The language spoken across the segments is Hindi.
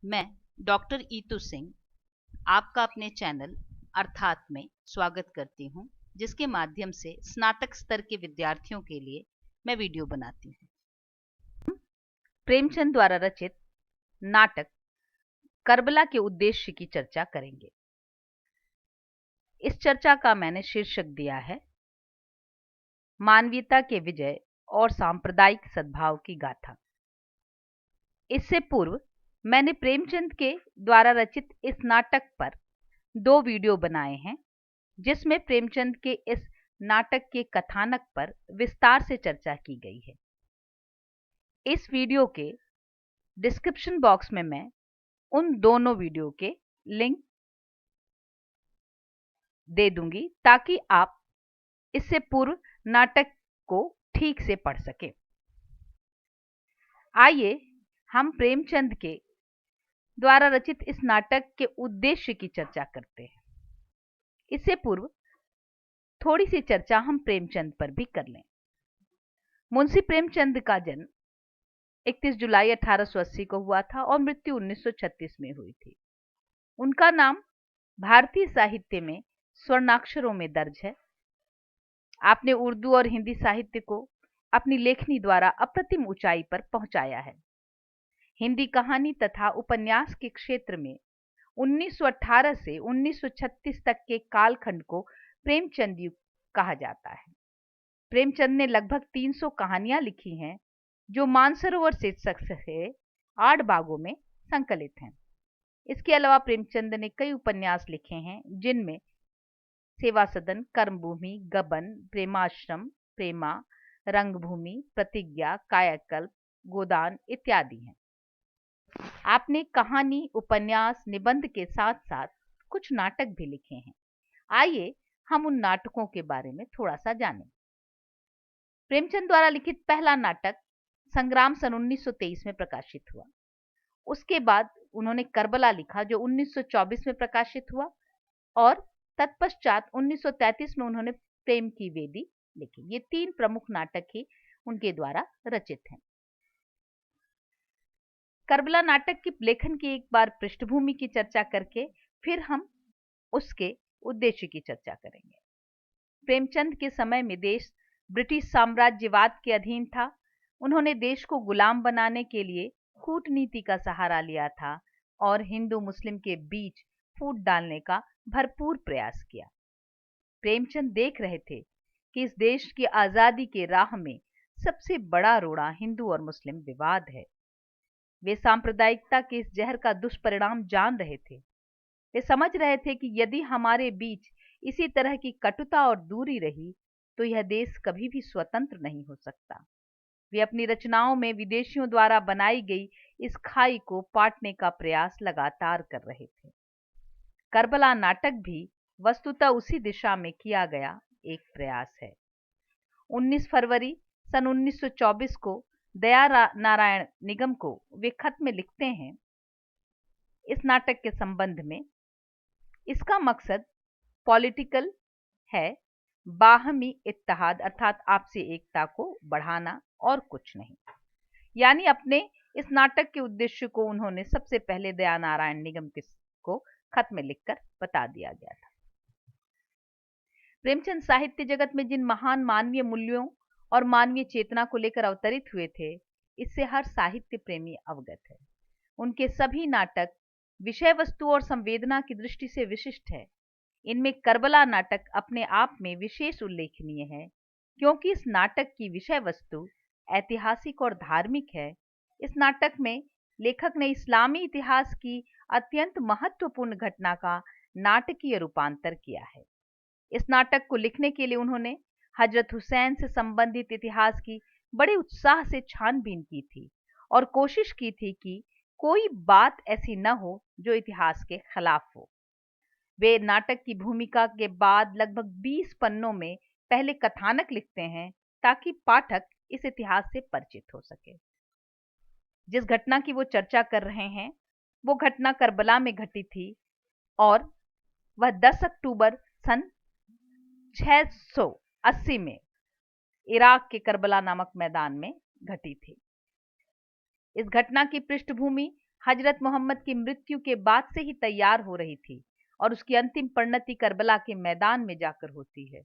मैं डॉक्टर ईतू सिंह आपका अपने चैनल अर्थात में स्वागत करती हूं, जिसके माध्यम से स्नातक स्तर के विद्यार्थियों के लिए मैं वीडियो बनाती हूं। प्रेमचंद द्वारा रचित नाटक करबला के उद्देश्य की चर्चा करेंगे। इस चर्चा का मैंने शीर्षक दिया है मानवीयता के विजय और सांप्रदायिक सद्भाव की गाथा। इससे पूर्व मैंने प्रेमचंद के द्वारा रचित इस नाटक पर 2 वीडियो बनाए हैं, जिसमें प्रेमचंद के इस नाटक के कथानक पर विस्तार से चर्चा की गई है। इस वीडियो के डिस्क्रिप्शन बॉक्स में मैं उन दोनों वीडियो के लिंक दे दूंगी ताकि आप इससे पूर्व नाटक को ठीक से पढ़ सकें। आइए हम प्रेमचंद के द्वारा रचित इस नाटक के उद्देश्य की चर्चा करते हैं। इससे पूर्व थोड़ी सी चर्चा हम प्रेमचंद पर भी कर लें। मुंशी प्रेमचंद का जन्म 31 जुलाई 1880 को हुआ था और मृत्यु 1936 में हुई थी। उनका नाम भारतीय साहित्य में स्वर्णाक्षरों में दर्ज है। आपने उर्दू और हिंदी साहित्य को अपनी लेखनी द्वारा अप्रतिम ऊंचाई पर पहुंचाया है। हिंदी कहानी तथा उपन्यास के क्षेत्र में 1918 से 1936 तक के कालखंड को प्रेमचंद युग कहा जाता है। प्रेमचंद ने लगभग 300 कहानियां लिखी हैं, जो मानसरोवर शीर्षक से 8 भागों में संकलित हैं। इसके अलावा प्रेमचंद ने कई उपन्यास लिखे हैं, जिनमें सेवा सदन, कर्मभूमि, गबन, प्रेमाश्रम, प्रेमा, रंगभूमि, प्रतिज्ञा, कायाकल्प, गोदान इत्यादि हैं। आपने कहानी, उपन्यास, निबंध के साथ साथ कुछ नाटक भी लिखे हैं। आइए हम उन नाटकों के बारे में थोड़ा सा जानें। प्रेमचंद द्वारा लिखित पहला नाटक संग्राम सन 1923 में प्रकाशित हुआ। उसके बाद उन्होंने करबला लिखा, जो 1924 में प्रकाशित हुआ, और तत्पश्चात 1933 में उन्होंने प्रेम की वेदी लिखी। ये 3 प्रमुख नाटक ही उनके द्वारा रचित हैं। करबला नाटक की लेखन की एक बार पृष्ठभूमि की चर्चा करके फिर हम उसके उद्देश्य की चर्चा करेंगे। प्रेमचंद के समय में देश ब्रिटिश साम्राज्यवाद के अधीन था। उन्होंने देश को गुलाम बनाने के लिए कूटनीति का सहारा लिया था और हिंदू मुस्लिम के बीच फूट डालने का भरपूर प्रयास किया। प्रेमचंद देख रहे थे कि इस देश की आजादी के राह में सबसे बड़ा रोड़ा हिंदू और मुस्लिम विवाद है। वे सांप्रदायिकता के इस जहर का दुष्परिणाम जान रहे थे। वे समझ रहे थे कि यदि हमारे बीच इसी तरह की कटुता और दूरी रही तो यह देश कभी भी स्वतंत्र नहीं हो सकता। वे अपनी रचनाओं में विदेशियों द्वारा बनाई गई इस खाई को पाटने का प्रयास लगातार कर रहे थे। करबला नाटक भी वस्तुतः उसी दिशा में किया गया एक प्रयास है। 19 फरवरी सन 1924 को दया नारायण निगम को वे खत में लिखते हैं इस नाटक के संबंध में, इसका मकसद पॉलिटिकल है, बाहमी इत्तेहाद अर्थात आपसी एकता को बढ़ाना और कुछ नहीं। यानी अपने इस नाटक के उद्देश्य को उन्होंने सबसे पहले दया नारायण निगम को खत में लिखकर बता दिया गया था। प्रेमचंद साहित्य जगत में जिन महान मानवीय मूल्यों और मानवीय चेतना को लेकर अवतरित हुए थे, इससे हर साहित्य प्रेमी अवगत है। उनके सभी नाटक विषय वस्तु और संवेदना की दृष्टि से विशिष्ट है। इनमें करबला नाटक अपने आप में विशेष उल्लेखनीय है, क्योंकि इस नाटक की विषय वस्तु ऐतिहासिक और धार्मिक है। इस नाटक में लेखक ने इस्लामी इतिहास की अत्यंत महत्वपूर्ण घटना का नाटकीय रूपांतर किया है। इस नाटक को लिखने के लिए उन्होंने हजरत हुसैन से संबंधित इतिहास की बड़े उत्साह से छानबीन की थी और कोशिश की थी कि कोई बात ऐसी न हो जो इतिहास के खिलाफ हो। वे नाटक की भूमिका के बाद लगभग 20 पन्नों में पहले कथानक लिखते हैं ताकि पाठक इस इतिहास से परिचित हो सके। जिस घटना की वो चर्चा कर रहे हैं वो घटना करबला में घटी थी और वह 10 अक्टूबर सन 680 में इराक के करबला नामक मैदान में घटी थी। इस घटना की पृष्ठभूमि हजरत मोहम्मद की मृत्यु के बाद से ही तैयार हो रही थी और उसकी अंतिम परिणति करबला के मैदान में जाकर होती है।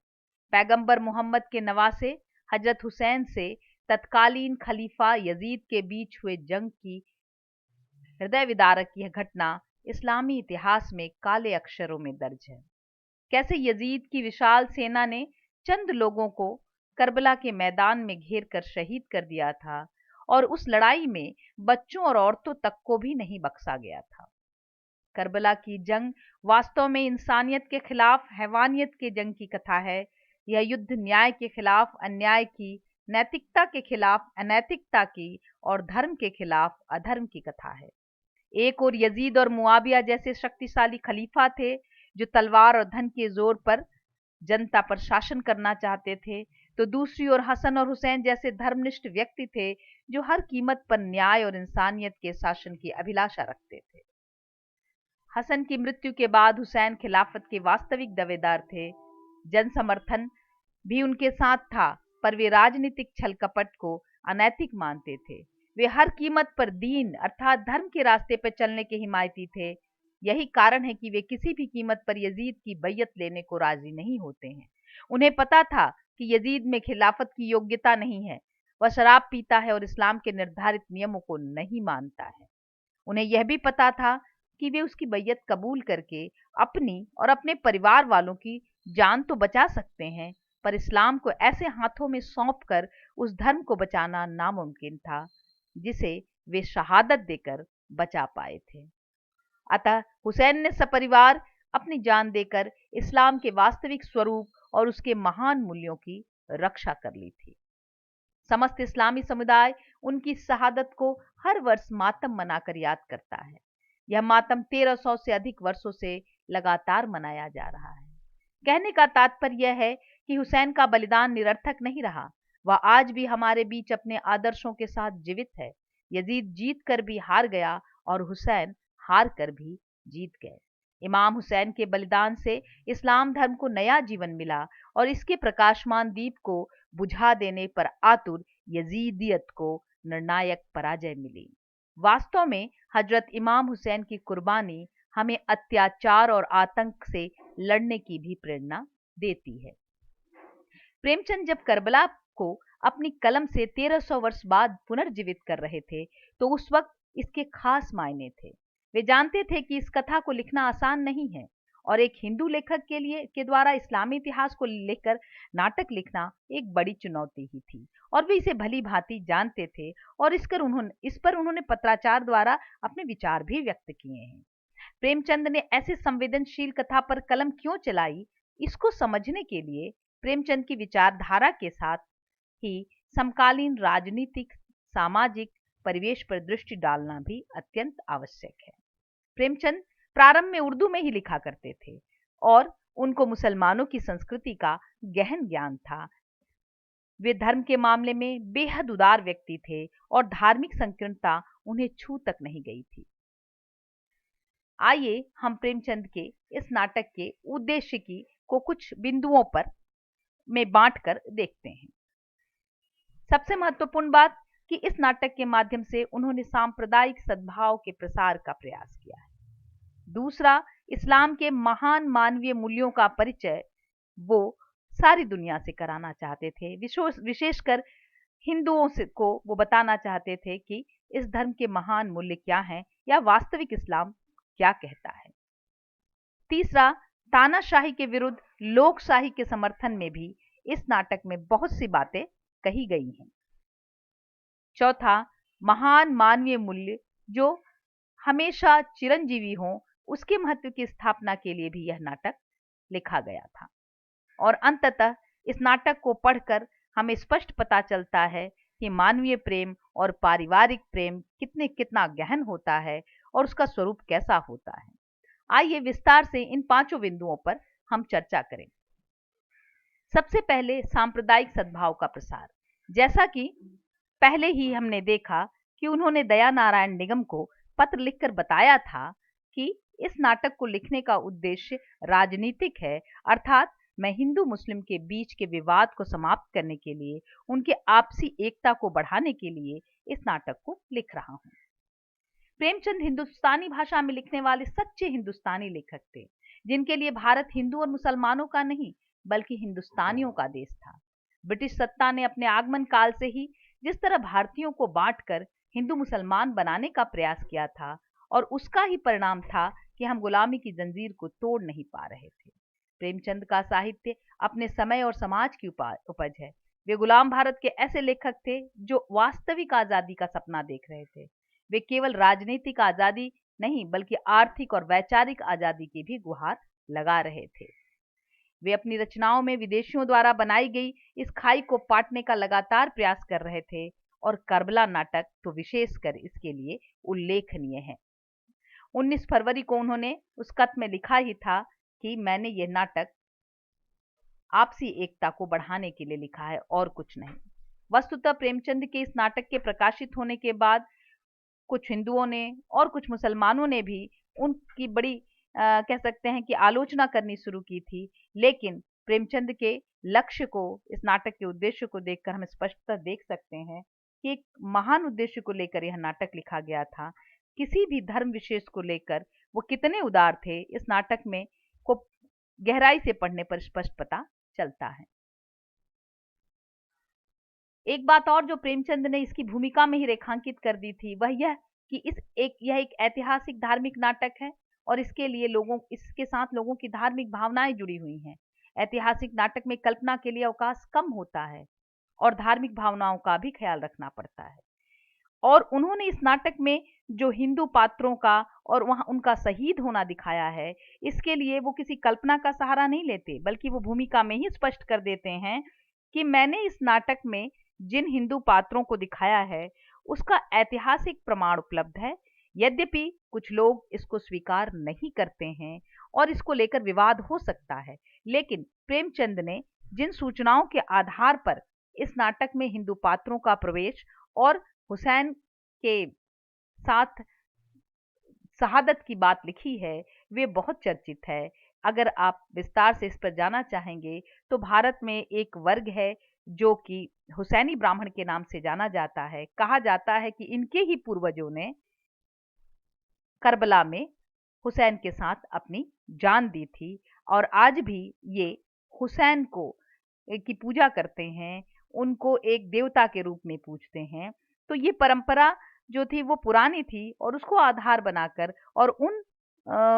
पैगंबर मोहम्मद के नवासे हजरत हुसैन से तत्कालीन खलीफा यजीद के बीच हुए जंग की हृदय विदारक यह घटना इस्लामी इतिहास में काले अक्षरों में दर्ज है। कैसे यजीद की विशाल सेना ने चंद लोगों को करबला के मैदान में घेर कर शहीद कर दिया था और उस लड़ाई में बच्चों और औरतों तक को भी नहीं बख्शा गया था। करबला की जंग वास्तव में इंसानियत के खिलाफ हैवानियत के जंग की कथा है। यह युद्ध न्याय के खिलाफ अन्याय की, नैतिकता के खिलाफ अनैतिकता की और धर्म के खिलाफ अधर्म की कथा है। एक और यजीद और मुआविया जैसे शक्तिशाली खलीफा थे जो तलवार और धन के जोर पर जनता पर शासन करना चाहते थे, तो दूसरी ओर हसन और हुसैन जैसे धर्मनिष्ठ व्यक्ति थे जो हर कीमत पर न्याय और इंसानियत के शासन की अभिलाषा रखते थे। हसन की मृत्यु के बाद हुसैन खिलाफत के वास्तविक दावेदार थे। जन समर्थन भी उनके साथ था, पर वे राजनीतिक छल कपट को अनैतिक मानते थे। वे हर कीमत पर दीन अर्थात धर्म के रास्ते पर चलने के हिमायती थे। यही कारण है कि वे किसी भी कीमत पर यजीद की बैयत लेने को राजी नहीं होते हैं। उन्हें पता था कि यजीद में खिलाफत की योग्यता नहीं है, वह शराब पीता है और इस्लाम के निर्धारित नियमों को नहीं मानता है। उन्हें यह भी पता था कि वे उसकी बैयत कबूल करके अपनी और अपने परिवार वालों की जान तो बचा सकते हैं, पर इस्लाम को ऐसे हाथों में सौंपकर उस धर्म को बचाना नामुमकिन था जिसे वे शहादत देकर बचा पाए थे। अतः हुसैन ने सपरिवार अपनी जान देकर इस्लाम के वास्तविक स्वरूप और उसके महान मूल्यों की रक्षा कर ली थी। समस्त इस्लामी समुदाय उनकी शहादत को हर वर्ष मातम मनाकर याद करता है। यह मातम 1300 से अधिक वर्षों से लगातार मनाया जा रहा है। कहने का तात्पर्य यह है कि हुसैन का बलिदान निरर्थक नहीं रहा, वह आज भी हमारे बीच अपने आदर्शों के साथ जीवित है। यजीद जीत कर भी हार गया और हुसैन हार कर भी जीत गए। इमाम हुसैन के बलिदान से इस्लाम धर्म को नया जीवन मिला और इसके प्रकाशमान दीप को बुझा देने पर आतुर यजीदियत को निर्णायक पराजय मिली। वास्तव में हजरत इमाम हुसैन की कुर्बानी हमें अत्याचार और आतंक से लड़ने की भी प्रेरणा देती है। प्रेमचंद जब करबला को अपनी कलम से 1300 वर्ष बाद पुनर्जीवित कर रहे थे, तो उस वक्त इसके खास मायने थे। वे जानते थे कि इस कथा को लिखना आसान नहीं है और एक हिंदू लेखक के द्वारा इस्लामी इतिहास को लेकर नाटक लिखना एक बड़ी चुनौती ही थी, और वे इसे भली भांति जानते थे और इस पर उन्होंने पत्राचार द्वारा अपने विचार भी व्यक्त किए हैं। प्रेमचंद ने ऐसे संवेदनशील कथा पर कलम क्यों चलाई, इसको समझने के लिए प्रेमचंद की विचारधारा के साथ ही समकालीन राजनीतिक सामाजिक परिवेश पर दृष्टि डालना भी अत्यंत आवश्यक है। प्रेमचंद प्रारंभ में उर्दू में ही लिखा करते थे और उनको मुसलमानों की संस्कृति का गहन ज्ञान था। वे धर्म के मामले में बेहद उदार व्यक्ति थे और धार्मिक संकीर्णता उन्हें छू तक नहीं गई थी। आइए हम प्रेमचंद के इस नाटक के उद्देश्य को कुछ बिंदुओं पर में बांटकर देखते हैं। सबसे महत्वपूर्ण बात कि इस नाटक के माध्यम से उन्होंने सांप्रदायिक सद्भाव के प्रसार का प्रयास किया है। दूसरा, इस्लाम के महान मानवीय मूल्यों का परिचय वो सारी दुनिया से कराना चाहते थे। विशेषकर हिंदुओं से को वो बताना चाहते थे कि इस धर्म के महान मूल्य क्या हैं या वास्तविक इस्लाम क्या कहता है। तीसरा, तानाशाही के विरुद्ध लोकशाही के समर्थन में भी इस नाटक में बहुत सी बातें कही गई हैं। चौथा, महान मानवीय मूल्य जो हमेशा चिरंजीवी हों, उसके महत्व की स्थापना के लिए भी यह नाटक लिखा गया था। और अंततः इस नाटक को पढ़कर हमें स्पष्ट पता चलता है कि मानवीय प्रेम और पारिवारिक प्रेम कितना गहन होता है और उसका स्वरूप कैसा होता है। आइए विस्तार से इन पांचों बिंदुओं पर हम चर्चा करें। सबसे पहले सांप्रदायिक सद्भाव का प्रसार। जैसा कि पहले ही हमने देखा कि उन्होंने दया नारायण निगम को पत्र लिखकर बताया था कि इस नाटक को लिखने का उद्देश्य राजनीतिक है, अर्थात मैं हिंदू मुस्लिम के बीच के विवाद को समाप्त करने के लिए, उनके आपसी एकता को बढ़ाने के लिए इस नाटक को लिख रहा हूं। प्रेमचंद हिंदुस्तानी भाषा में लिखने वाले सच्चे हिंदुस्तानी लेखक थे, जिनके लिए भारत हिंदू और मुसलमानों का नहीं बल्कि हिंदुस्तानियों का देश था। ब्रिटिश सत्ता ने अपने आगमन काल से ही जिस तरह भारतीयों को बांटकर हिंदू मुसलमान बनाने का प्रयास किया था, और उसका ही परिणाम था कि हम गुलामी की जंजीर को तोड़ नहीं पा रहे थे। प्रेमचंद का साहित्य अपने समय और समाज की उपज है। वे गुलाम भारत के ऐसे लेखक थे जो वास्तविक आजादी का सपना देख रहे थे। वे केवल राजनीतिक आजादी नहीं बल्कि आर्थिक और वैचारिक आजादी की भी गुहार लगा रहे थे। वे अपनी रचनाओं में विदेशियों द्वारा बनाई गई इस खाई को पाटने का लगातार प्रयास कर रहे थे, और करबला नाटक तो विशेषकर इसके लिए उल्लेखनीय है। 19 फरवरी को उन्होंने उस खत में लिखा ही था कि मैंने यह नाटक आपसी एकता को बढ़ाने के लिए लिखा है और कुछ नहीं। वस्तुतः प्रेमचंद के इस नाटक के प्रकाशित होने के बाद कुछ हिंदुओं ने और कुछ मुसलमानों ने भी उनकी बड़ी कह सकते हैं कि आलोचना करनी शुरू की थी, लेकिन प्रेमचंद के लक्ष्य को, इस नाटक के उद्देश्य को देखकर हम स्पष्टतः देख सकते हैं कि एक महान उद्देश्य को लेकर यह नाटक लिखा गया था। किसी भी धर्म विशेष को लेकर वो कितने उदार थे, इस नाटक में को गहराई से पढ़ने पर स्पष्ट पता चलता है। एक बात और जो प्रेमचंद ने इसकी भूमिका में ही रेखांकित कर दी थी, वह यह कि यह एक ऐतिहासिक धार्मिक नाटक है, और इसके साथ लोगों की धार्मिक भावनाएं जुड़ी हुई हैं। ऐतिहासिक नाटक में कल्पना के लिए अवकाश कम होता है और धार्मिक भावनाओं का भी ख्याल रखना पड़ता है। और उन्होंने इस नाटक में जो हिंदू पात्रों का और वहां उनका शहीद होना दिखाया है, इसके लिए वो किसी कल्पना का सहारा नहीं लेते, बल्कि वो भूमिका में ही स्पष्ट कर देते हैं कि मैंने इस नाटक में जिन हिंदू पात्रों को दिखाया है उसका ऐतिहासिक प्रमाण उपलब्ध है। यद्यपि कुछ लोग इसको स्वीकार नहीं करते हैं और इसको लेकर विवाद हो सकता है, लेकिन प्रेमचंद ने जिन सूचनाओं के आधार पर इस नाटक में हिंदू पात्रों का प्रवेश और हुसैन के साथ शहादत की बात लिखी है, वे बहुत चर्चित है। अगर आप विस्तार से इस पर जाना चाहेंगे तो भारत में एक वर्ग है जो कि हुसैनी ब्राह्मण के नाम से जाना जाता है। कहा जाता है कि इनके ही पूर्वजों ने करबला में हुसैन के साथ अपनी जान दी थी, और आज भी ये हुसैन को की पूजा करते हैं, उनको एक देवता के रूप में पूजते हैं। तो ये परंपरा जो थी वो पुरानी थी, और उसको आधार बनाकर और उन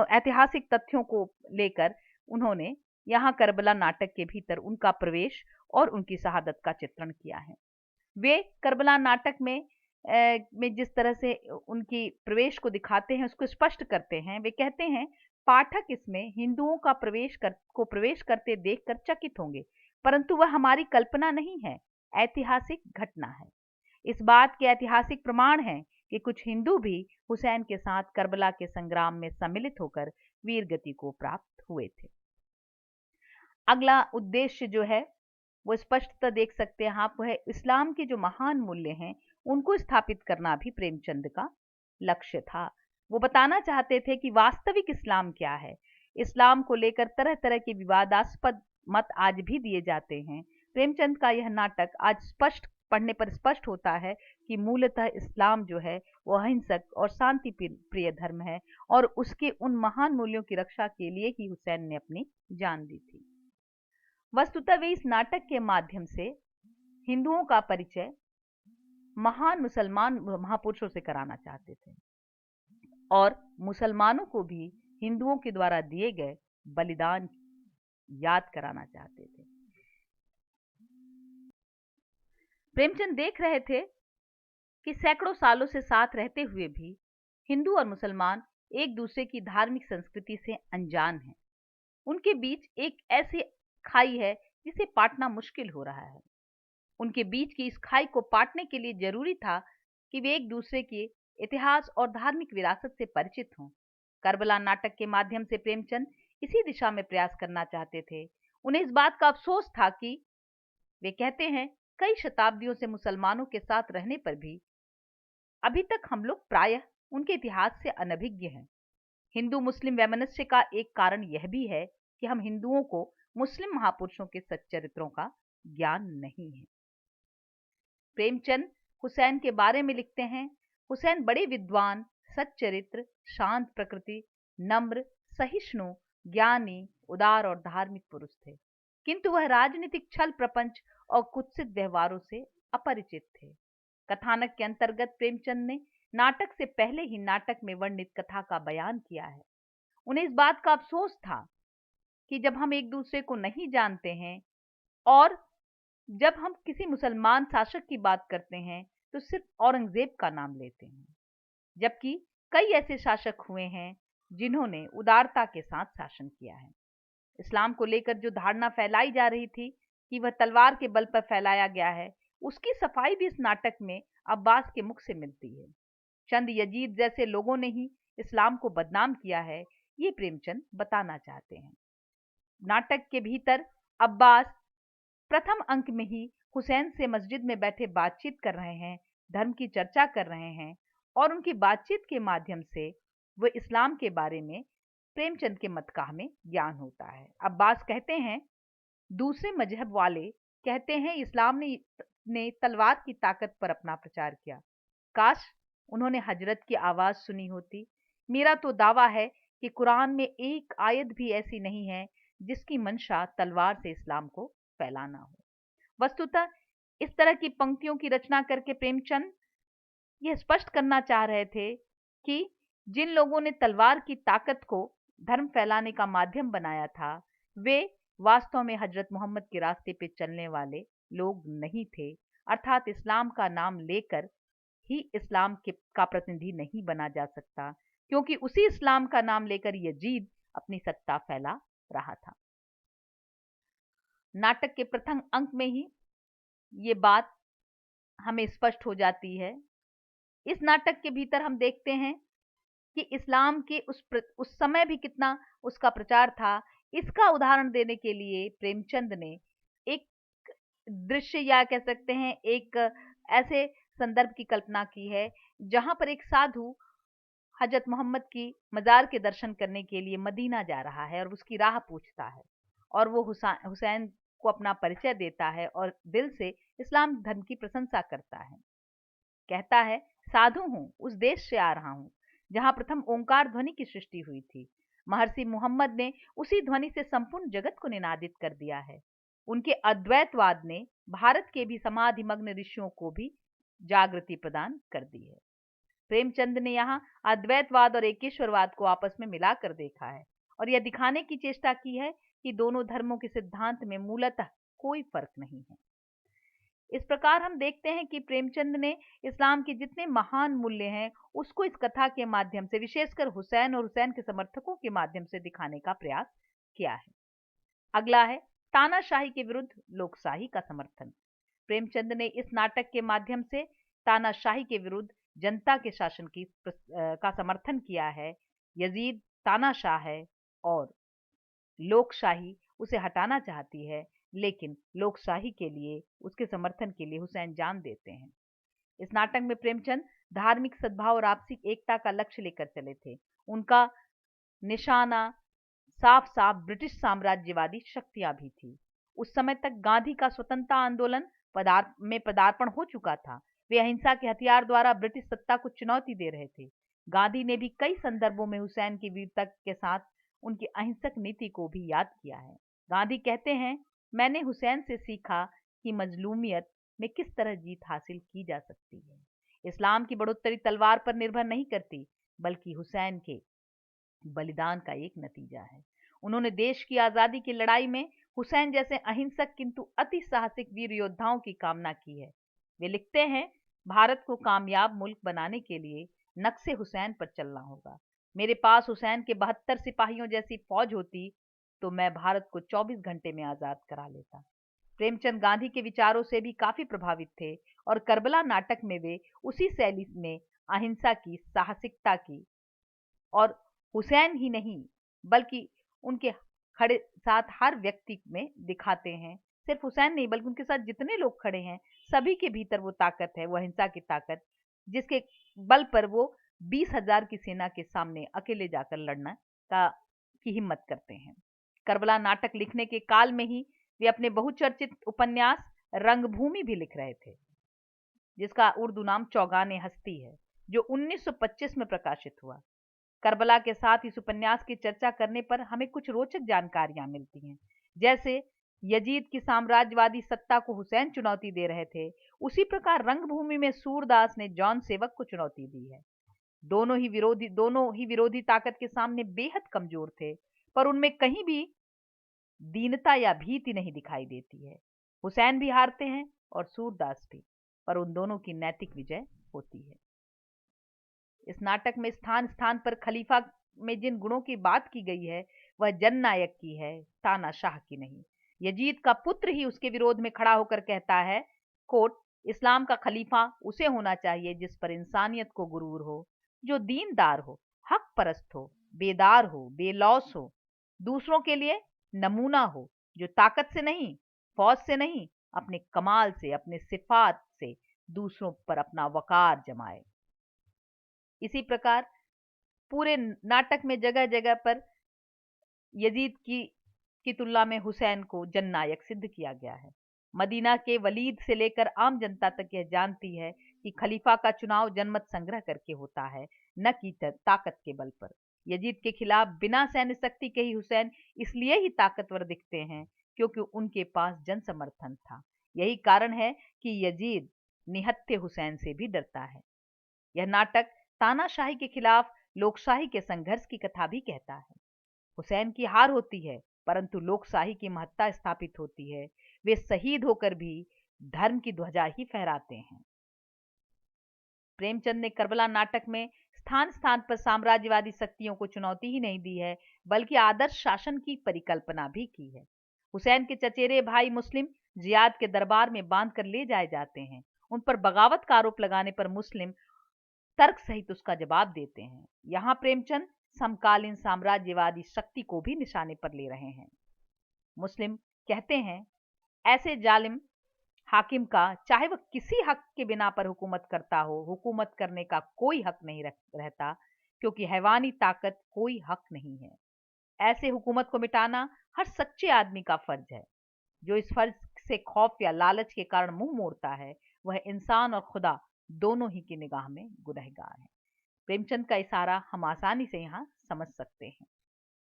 ऐतिहासिक तथ्यों को लेकर उन्होंने यहाँ करबला नाटक के भीतर उनका प्रवेश और उनकी शहादत का चित्रण किया है। वे करबला नाटक में जिस तरह से उनकी प्रवेश को दिखाते हैं उसको स्पष्ट करते हैं। वे कहते हैं पाठक इसमें हिंदुओं का प्रवेश करते देखकर चकित होंगे, परंतु वह हमारी कल्पना नहीं है, ऐतिहासिक घटना है। इस बात के ऐतिहासिक प्रमाण हैं कि कुछ हिंदू भी हुसैन के साथ करबला के संग्राम में सम्मिलित होकर वीर गति को प्राप्त हुए थे। अगला उद्देश्य जो है वो स्पष्टता देख सकते हैं आप, वह इस्लाम के जो महान मूल्य हैं उनको स्थापित करना भी प्रेमचंद का लक्ष्य था। वो बताना चाहते थे कि वास्तविक इस्लाम क्या है। इस्लाम को लेकर तरह तरह के विवादास्पद मत आज भी दिए जाते हैं। प्रेमचंद का यह नाटक आज पढ़ने पर स्पष्ट होता है कि मूलतः इस्लाम जो है वो अहिंसक और शांति प्रिय धर्म है, और उसके उन महान मूल्यों की रक्षा के लिए ही हुसैन ने अपनी जान दी थी। वस्तुतः वे इस नाटक के माध्यम से हिंदुओं का परिचय महान मुसलमान महापुरुषों से कराना चाहते थे, और मुसलमानों को भी हिंदुओं के द्वारा दिए गए बलिदान याद कराना चाहते थे। प्रेमचंद देख रहे थे कि सैकड़ों सालों से साथ रहते हुए भी हिंदू और मुसलमान एक दूसरे की धार्मिक संस्कृति से अनजान हैं। उनके बीच एक ऐसी खाई है जिसे पाटना मुश्किल हो रहा है। उनके बीच की इस खाई को पाटने के लिए जरूरी था कि वे एक दूसरे के इतिहास और धार्मिक विरासत से परिचित हों। करबला नाटक के माध्यम से प्रेमचंद इसी दिशा में प्रयास करना चाहते थे। उन्हें इस बात का अफसोस था कि वे कहते हैं कई शताब्दियों से मुसलमानों के साथ रहने पर भी अभी तक हम लोग प्रायः उनके इतिहास से अनभिज्ञ हैं। हिंदू मुस्लिम वैमनस्य का एक कारण यह भी है कि हम हिंदुओं को मुस्लिम महापुरुषों के सच्चरित्रों का ज्ञान नहीं है। प्रेमचंद हुसैन के बारे में लिखते हैं, हुसैन बड़े विद्वान, सच्चरित्र, शांत प्रकृति, नम्र, सहिष्णु, ज्ञानी, उदार और धार्मिक पुरुष थे, किंतु वह राजनीतिक छल प्रपंच और कुत्सित व्यवहारों से अपरिचित थे। कथानक के अंतर्गत प्रेमचंद ने नाटक से पहले ही नाटक में वर्णित कथा का बयान किया है। उन्हें इस बात का अफसोस था कि जब हम एक दूसरे को नहीं जानते हैं और जब हम किसी मुसलमान शासक की बात करते हैं तो सिर्फ औरंगजेब का नाम लेते हैं, जबकि कई ऐसे शासक हुए हैं जिन्होंने उदारता के साथ शासन किया है। इस्लाम को लेकर जो धारणा फैलाई जा रही थी कि वह तलवार के बल पर फैलाया गया है, उसकी सफाई भी इस नाटक में अब्बास के मुख से मिलती है। चंद यजीद जैसे लोगों ने ही इस्लाम को बदनाम किया है, ये प्रेमचंद बताना चाहते हैं। नाटक के भीतर अब्बास प्रथम अंक में ही हुसैन से मस्जिद में बैठे बातचीत कर रहे हैं, धर्म की चर्चा कर रहे हैं और उनकी बातचीत के माध्यम से वो इस्लाम के बारे में प्रेमचंद के मत का हमें ज्ञान होता है। अब्बास कहते हैं, दूसरे मजहब वाले कहते हैं इस्लाम ने तलवार की ताकत पर अपना प्रचार किया। काश उन्होंने हजरत की आवाज सुनी होती। मेरा तो दावा है कि कुरान में एक आयत भी ऐसी नहीं है जिसकी मंशा तलवार से इस्लाम को फैलाना हो। वस्तुतः इस तरह की पंक्तियों की रचना करके प्रेमचंद यह स्पष्ट करना चाह रहे थे कि जिन लोगों ने तलवार की ताकत को धर्म फैलाने का माध्यम बनाया था, वे वास्तव में हजरत मोहम्मद के रास्ते पे चलने वाले लोग नहीं थे, अर्थात इस्लाम का नाम लेकर ही इस्लाम का प्रतिनिधि नहीं बना जा सकता, क्योंकि उसी इस्लाम का नाम लेकर यजीद अपनी सत्ता फैला रहा था। नाटक के प्रथम अंक में ही ये बात हमें स्पष्ट हो जाती है। इस नाटक के भीतर हम देखते हैं कि इस्लाम के उस समय भी कितना उसका प्रचार था। इसका उदाहरण देने के लिए प्रेमचंद ने एक दृश्य या कह सकते हैं एक ऐसे संदर्भ की कल्पना की है जहां पर एक साधु हजरत मोहम्मद की मजार के दर्शन करने के लिए मदीना जा रहा है और उसकी राह पूछता है और वो हुसैन को अपना परिचय देता है और दिल से इस्लाम धर्म की प्रशंसा करता है। कहता है, साधु हूं, उस देश से आ रहा हूं जहां प्रथम ओंकार ध्वनि की सृष्टि हुई थी। महर्षि मोहम्मद ने उसी ध्वनि से संपूर्ण जगत को निनादित कर दिया है। उनके अद्वैतवाद ने भारत के भी समाधिमग्न ऋषियों को भी जागृति प्रदान कर दी है। प्रेमचंद ने यहाँ अद्वैतवाद और एकेश्वरवाद को आपस में मिलाकर देखा है और यह दिखाने की चेष्टा की है कि दोनों धर्मों के सिद्धांत में मूलतः कोई फर्क नहीं है। इस प्रकार हम देखते हैं कि प्रेमचंद ने इस्लाम के जितने महान मूल्य हैं उसको इस कथा के माध्यम से, विशेषकर हुसैन और हुसैन के समर्थकों के माध्यम से दिखाने का प्रयास किया है। अगला है तानाशाही के विरुद्ध लोकशाही का समर्थन। प्रेमचंद ने इस नाटक के माध्यम से तानाशाही के विरुद्ध जनता के शासन का समर्थन किया है। यजीद तानाशाह है और लोकशाही उसे हटाना चाहती है, लेकिन लोकशाही के लिए, उसके समर्थन के लिए हुसैन जान देते हैं। इस नाटक में प्रेमचंद धार्मिक सद्भाव और आपसी एकता का लक्ष्य लेकर चले थे। उनका निशाना साफ साफ ब्रिटिश साम्राज्यवादी शक्तियां भी थी। उस समय तक गांधी का स्वतंत्रता आंदोलन में पदार्पण हो चुका था। वे अहिंसा के हथियार द्वारा ब्रिटिश सत्ता को चुनौती दे रहे थे। गांधी ने भी कई संदर्भों में हुसैन की वीरता के साथ उनकी अहिंसक नीति को भी याद किया है। गांधी कहते हैं, मैंने हुसैन से सीखा कि मजलूमियत में किस तरह जीत हासिल की जा सकती है। इस्लाम की बढ़ोतरी तलवार पर निर्भर नहीं करती, बल्कि हुसैन के बलिदान का एक नतीजा है। उन्होंने देश की आजादी की लड़ाई में हुसैन जैसे अहिंसक किंतु अति साहसिक वीर योद्धाओं की कामना की है। वे लिखते हैं, भारत को कामयाब मुल्क बनाने के लिए नक्शे हुसैन पर चलना होगा। मेरे पास हुसैन के 72 सिपाहियों जैसी फौज होती तो मैं भारत को 24 घंटे में आजाद करा लेता। प्रेमचंद गांधी के विचारों से भी काफी प्रभावित थे और करबला नाटक में वे उसी शैली में अहिंसा की, साहसिकता की और हुसैन ही नहीं बल्कि उनके खड़े साथ हर व्यक्ति में दिखाते हैं। सिर्फ हुसैन नहीं बल्कि उनके साथ जितने लोग खड़े हैं सभी के भीतर वो ताकत है, वो अहिंसा की ताकत, जिसके बल पर वो 20,000 की सेना के सामने अकेले जाकर लड़ना की हिम्मत करते हैं। करबला नाटक लिखने के काल में ही वे अपने बहुचर्चित उपन्यास रंगभूमि भी लिख रहे थे, जिसका उर्दू नाम चौगाने हस्ती है। जो 1925 में प्रकाशित हुआ। करबला के साथ इस उपन्यास की चर्चा करने पर हमें कुछ रोचक जानकारियां मिलती हैं। जैसे यजीद की साम्राज्यवादी सत्ता को हुसैन चुनौती दे रहे थे, उसी प्रकार रंगभूमि में सूरदास ने जॉन सेवक को चुनौती दी है। दोनों ही विरोधी ताकत के सामने बेहद कमजोर थे, पर उनमें कहीं भी दीनता या भीति नहीं दिखाई देती है। हुसैन भी हारते हैं और सूरदास भी, पर उन दोनों की नैतिक विजय होती है। इस नाटक में स्थान स्थान पर खलीफा में जिन गुणों की बात की गई है वह जननायक की है, तानाशाह की नहीं। यजीद का पुत्र ही उसके विरोध में खड़ा होकर कहता है, कोट, इस्लाम का खलीफा उसे होना चाहिए जिस पर इंसानियत को गुरूर हो, जो दीनदार हो, हक परस्त हो, बेदार हो, बेलौस हो, दूसरों के लिए नमूना हो, जो ताकत से नहीं, फौज से नहीं, अपने कमाल से, अपने सिफात से दूसरों पर अपना वकार जमाए। इसी प्रकार पूरे नाटक में जगह जगह पर यजीद की तुलना में हुसैन को जननायक सिद्ध किया गया है। मदीना के वलीद से लेकर आम जनता तक यह जानती है कि खलीफा का चुनाव जनमत संग्रह करके होता है, न कि ताकत के बल पर। यजीद के खिलाफ बिना सैन्य शक्ति के ही हुसैन इसलिए ही ताकतवर दिखते हैं क्योंकि उनके पास जन समर्थन था। यही कारण है कि यजीद निहत्थे हुसैन से भी डरता है। यह नाटक तानाशाही के खिलाफ लोकशाही के संघर्ष की कथा भी कहता है। हुसैन की हार होती है, परंतु लोकशाही की महत्ता स्थापित होती है। वे शहीद होकर भी धर्म की ध्वजा ही फहराते हैं। प्रेमचंद ने करबला नाटक में स्थान स्थान पर साम्राज्यवादी शक्तियों को चुनौती ही नहीं दी है, बल्कि आदर्श शासन की परिकल्पना भी की है। हुसैन के चचेरे भाई मुस्लिम जियाद के दरबार में बांध कर ले जाए जाते हैं। उन पर बगावत का आरोप लगाने पर मुस्लिम तर्क सहित उसका जवाब देते हैं। यहां प्रेमचंद समकालीन साम्राज्यवादी शक्ति को भी निशाने पर ले रहे हैं। मुस्लिम कहते हैं, ऐसे जालिम हाकिम का चाहे वह किसी हक के बिना पर हुकूमत करता हो, हुकूमत करने का कोई हक नहीं रहता, क्योंकि हैवानी ताकत कोई हक नहीं है। ऐसे हुकूमत को मिटाना हर सच्चे आदमी का फर्ज है। जो इस फर्ज से खौफ या लालच के कारण मुंह मोड़ता है, वह इंसान और खुदा दोनों ही की निगाह में गुनहगार है। प्रेमचंद का इशारा हम आसानी से यहाँ समझ सकते हैं।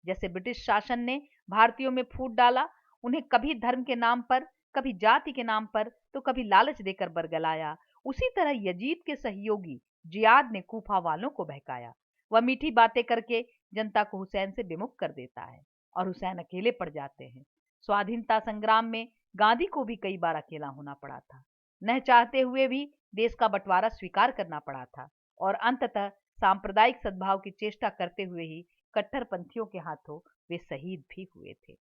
जैसे ब्रिटिश शासन ने भारतीयों में फूट डाला, उन्हें कभी धर्म के नाम पर, कभी जाति के नाम पर, तो कभी लालच देकर बरगलाया, उसी तरह यजीद के सहयोगी जियाद ने कूफा वालों को बहकाया। वह मीठी बातें करके जनता को हुसैन से विमुख कर देता है और हुसैन अकेले पड़ जाते हैं। स्वाधीनता संग्राम में गांधी को भी कई बार अकेला होना पड़ा था। न चाहते हुए भी देश का बंटवारा स्वीकार करना पड़ा था और अंततः सांप्रदायिक सद्भाव की चेष्टा करते हुए ही कट्टरपंथियों के हाथों वे शहीद भी हुए थे।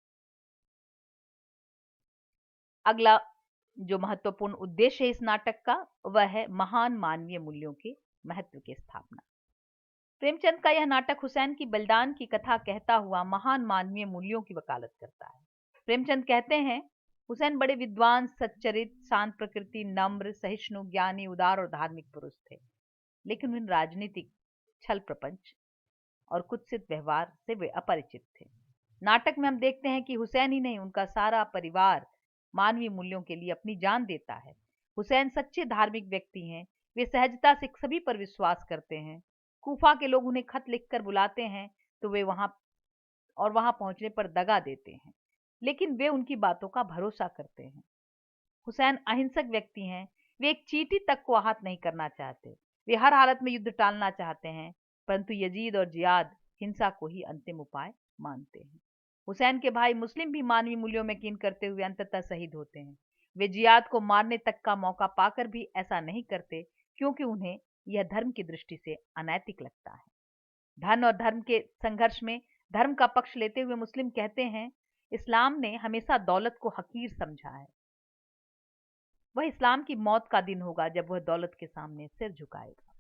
अगला जो महत्वपूर्ण उद्देश्य है इस नाटक का, वह है महान मानवीय मूल्यों के महत्व की स्थापना। प्रेमचंद का यह नाटक हुसैन की बलिदान की कथा कहता हुआ महान मानवीय मूल्यों की वकालत करता है। प्रेमचंद कहते हैं, हुसैन बड़े विद्वान, सच्चरित, शांत प्रकृति, नम्र, सहिष्णु, ज्ञानी, उदार और धार्मिक पुरुष थे, लेकिन उन राजनीतिक छल प्रपंच और कुत्सित व्यवहार से वे अपरिचित थे। नाटक में हम देखते हैं कि हुसैन ही नहीं, उनका सारा परिवार मानवीय मूल्यों के लिए अपनी जान देता है। हुसैन सच्चे धार्मिक व्यक्ति हैं। वे सहजता से सभी पर विश्वास करते हैं। कूफा के लोग उन्हें खत लिखकर बुलाते हैं तो वे वहां पहुंचने पर दगा देते हैं, लेकिन वे उनकी बातों का भरोसा करते हैं। हुसैन अहिंसक व्यक्ति हैं। वे एक चींटी तक को आहत नहीं करना चाहते। वे हर हालत में युद्ध टालना चाहते हैं, परंतु यजीद और जियाद हिंसा को ही अंतिम उपाय मानते हैं। हुसैन के भाई मुस्लिम भी मानवीय मूल्यों में कीन करते हुए अंततः शहीद होते हैं। वे जियाद को मारने तक का मौका पाकर भी ऐसा नहीं करते, क्योंकि उन्हें यह धर्म की दृष्टि से अनैतिक लगता है। धन और धर्म के संघर्ष में धर्म का पक्ष लेते हुए मुस्लिम कहते हैं, इस्लाम ने हमेशा दौलत को हकीर समझा है। वह इस्लाम की मौत का दिन होगा जब वह दौलत के सामने सिर झुकाएगा।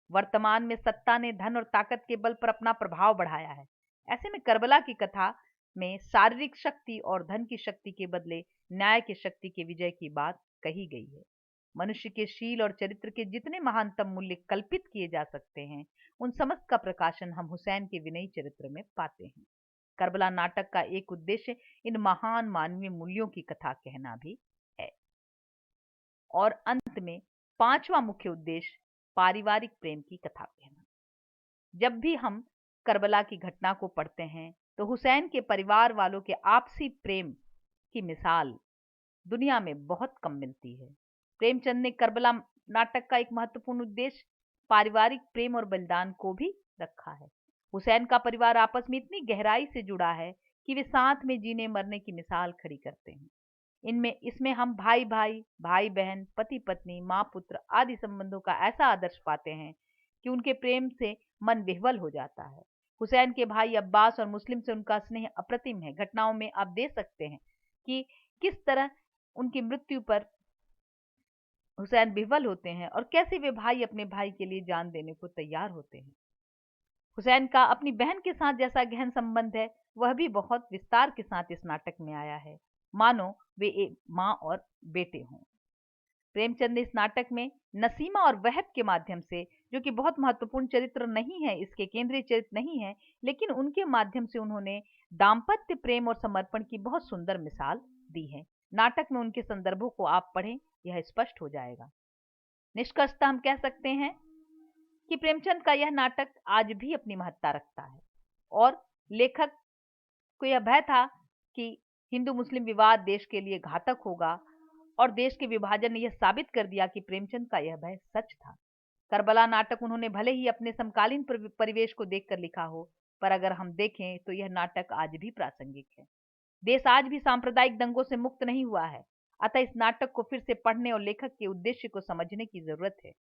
वर्तमान में सत्ता ने धन और ताकत के बल पर अपना प्रभाव बढ़ाया है। ऐसे में करबला की कथा में शारीरिक शक्ति और धन की शक्ति के बदले न्याय की शक्ति के विजय की बात कही गई है। मनुष्य के शील और चरित्र के जितने महानतम मूल्य कल्पित किए जा सकते हैं, उन समस्त का प्रकाशन हम हुसैन के विनयी चरित्र में पाते हैं। करबला नाटक का एक उद्देश्य इन महान मानवीय मूल्यों की कथा कहना भी है। और अंत में पांचवा मुख्य उद्देश्य पारिवारिक प्रेम की कथा कहना। जब भी हम करबला की घटना को पढ़ते हैं तो हुसैन के परिवार वालों के आपसी प्रेम की मिसाल दुनिया में बहुत कम मिलती है। प्रेमचंद ने करबला नाटक का एक महत्वपूर्ण उद्देश्य पारिवारिक प्रेम और बलिदान को भी रखा है। हुसैन का परिवार आपस में इतनी गहराई से जुड़ा है कि वे साथ में जीने मरने की मिसाल खड़ी करते हैं। इसमें हम भाई भाई, भाई बहन, पति पत्नी, माँ पुत्र आदि संबंधों का ऐसा आदर्श पाते हैं कि उनके प्रेम से मन विह्वल हो जाता है। हुसैन के भाई अब्बास और मुस्लिम से उनका स्नेह अप्रतिम है। घटनाओं में आप देख सकते हैं कि किस तरह उनकी मृत्यु पर हुसैन विह्वल होते हैं और कैसे वे भाई अपने भाई के लिए जान देने को तैयार होते हैं। हुसैन का अपनी बहन के साथ जैसा गहन संबंध है वह भी बहुत विस्तार के साथ इस नाटक में आया है, मानो वे एक माँ और बेटे हों। प्रेमचंद ने इस नाटक में नसीमा और वहब के माध्यम से, जो कि बहुत महत्वपूर्ण चरित्र नहीं है, इसके केंद्रीय चरित्र नहीं है, लेकिन उनके माध्यम से उन्होंने दाम्पत्य प्रेम और समर्पण की बहुत सुंदर मिसाल दी है। नाटक में उनके संदर्भों को आप पढ़ें, यह स्पष्ट हो जाएगा। निष्कर्षतः हम कह सकते हैं कि प्रेमचंद का यह नाटक आज भी अपनी महत्ता रखता है और लेखक को यह भय था कि हिंदू मुस्लिम विवाद देश के लिए घातक होगा और देश के विभाजन ने यह साबित कर दिया कि प्रेमचंद का यह भय सच था। करबला नाटक उन्होंने भले ही अपने समकालीन परिवेश को देखकर लिखा हो, पर अगर हम देखें तो यह नाटक आज भी प्रासंगिक है। देश आज भी सांप्रदायिक दंगों से मुक्त नहीं हुआ है, अतः इस नाटक को फिर से पढ़ने और लेखक के उद्देश्य को समझने की जरूरत है।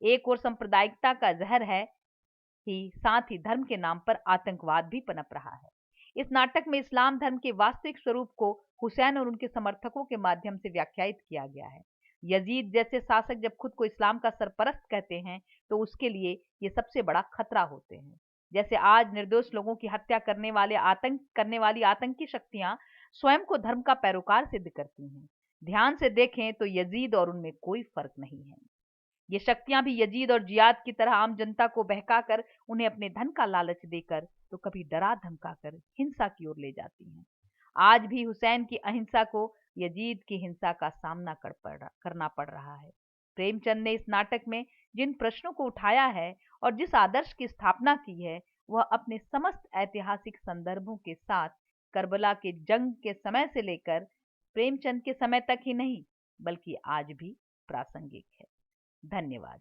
एक और सांप्रदायिकता का जहर है ही, साथ ही धर्म के नाम पर आतंकवाद भी पनप रहा है। इस नाटक में इस्लाम धर्म के वास्तविक स्वरूप को हुसैन और उनके समर्थकों के माध्यम से व्याख्यायित किया गया है। यजीद जैसे शासक जब खुद को इस्लाम का सरपरस्त कहते हैं तो उसके लिए ये सबसे बड़ा खतरा होते हैं। जैसे आज निर्दोष लोगों की हत्या करने वाली आतंकी शक्तियां स्वयं को धर्म का पैरोकार सिद्ध करती हैं। ध्यान से देखें तो यजीद और उनमें कोई फर्क नहीं है। ये शक्तियां भी यजीद और जियाद की तरह आम जनता को बहकाकर उन्हें अपने धन का लालच देकर तो कभी डरा धमकाकर हिंसा की ओर ले जाती हैं। आज भी हुसैन की अहिंसा को यजीद की हिंसा का सामना करना पड़ रहा है। प्रेमचंद ने इस नाटक में जिन प्रश्नों को उठाया है और जिस आदर्श की स्थापना की है, वह अपने समस्त ऐतिहासिक संदर्भों के साथ करबला के जंग के समय से लेकर प्रेमचंद के समय तक ही नहीं, बल्कि आज भी प्रासंगिक है। धन्यवाद।